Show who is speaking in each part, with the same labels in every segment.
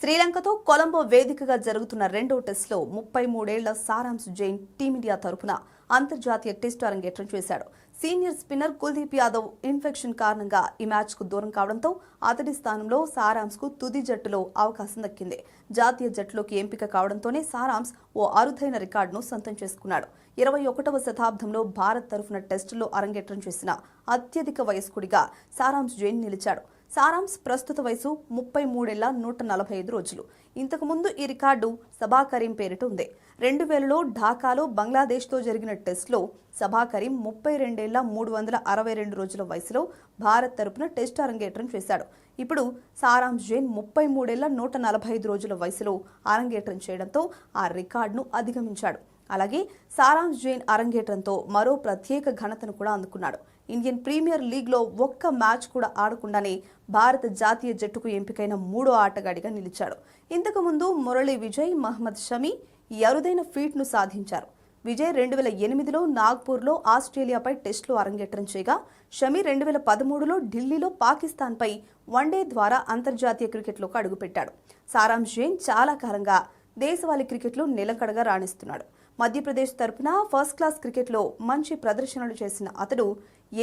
Speaker 1: శ్రీలంకతో కొలంబో వేదికగా జరుగుతున్న రెండో టెస్టులో 33 ఏళ్ల సారాంశ్ జైన్ టీమిండియా తరపున అంతర్జాతీయ టెస్టు అరంగేట్రం చేశాడు. Senior spinner Kuldeep Yadav infection కారణంగా ఈ మ్యాచ్కు దూరం కావడంతో అతడి స్థానంలో సారాంశ్కు తుది జట్టులో అవకాశం దక్కింది. జాతీయ జట్టులోకి ఎంపిక కావడంతోనే సారాంశ్ ఓ అరుదైన రికార్డును సొంతం చేసుకున్నాడు. 21వ శతాబ్దంలో భారత్ తరఫున టెస్టులో అరంగేట్రం చేసిన అత్యధిక వయస్కుడిగా సారాంశ్ జైన్ నిలిచాడు. సారాంశ్ ప్రస్తుత వయసు 33 ఏళ్ల 145 రోజులు. ఇంతకుముందు ఈ రికార్డు సబా కరీం పేరిట ఉంది. 2000లో ఢాకాలో బంగ్లాదేశ్తో జరిగిన టెస్టులో సబా కరీం 32 ఏళ్ల 362 రోజుల వయసులో భారత్ తరపున టెస్టు అరంగేట్రం చేశాడు. ఇప్పుడు సారాంశ్ జైన్ 33 ఏళ్ల 145 రోజుల వయసులో అరంగేట్రం చేయడంతో ఆ రికార్డును అధిగమించాడు. అలాగే సారాంశ్ జైన్ అరంగేట్రంతో మరో ప్రత్యేక ఘనతను కూడా అందుకున్నాడు. ఇండియన్ ప్రీమియర్ లీగ్లో ఒక్క మ్యాచ్ కూడా ఆడకుండానే భారత జాతీయ జట్టుకు ఎంపికైన 3వ ఆటగాడిగా నిలిచాడు. ఇంతకుముందు మురళీ విజయ్, మహ్మద్ షమి ఈ అరుదైన ఫీట్ను సాధించారు. విజయ్ 2008లో నాగ్పూర్లో ఆస్ట్రేలియాపై టెస్టులో అరంగేట్రం చేయగా, షమి 2013లో ఢిల్లీలో పాకిస్తాన్పై వన్డే ద్వారా అంతర్జాతీయ క్రికెట్లోకి అడుగుపెట్టాడు. సారాంశ్ జైన్ చాలా కాలంగా దేశవాళీ క్రికెట్లో నిలకడగా రాణిస్తున్నాడు. మధ్యప్రదేశ్ తరపున ఫస్ట్ క్లాస్ క్రికెట్లో మంచి ప్రదర్శనలు చేసిన అతడు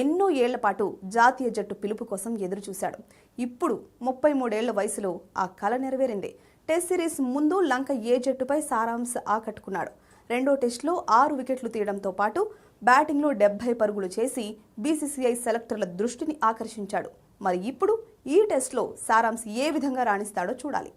Speaker 1: ఎన్నో ఏళ్ల పాటు జాతీయ జట్టు పిలుపు కోసం ఎదురుచూశాడు. ఇప్పుడు 33 ఏళ్ల వయసులో ఆ కల నెరవేరింది. టెస్ట్ సిరీస్ ముందు లంక ఏ జట్టుపై సారాంశ్ ఆకట్టుకున్నాడు. రెండో టెస్టులో 6 వికెట్లు తీయడంతో పాటు బ్యాటింగ్లో 70 పరుగులు చేసి బీసీసీఐ సెలెక్టర్ల దృష్టిని ఆకర్షించాడు. మరి ఇప్పుడు ఈ టెస్టులో సారాంశ్ ఏ విధంగా రాణిస్తాడో చూడాలి.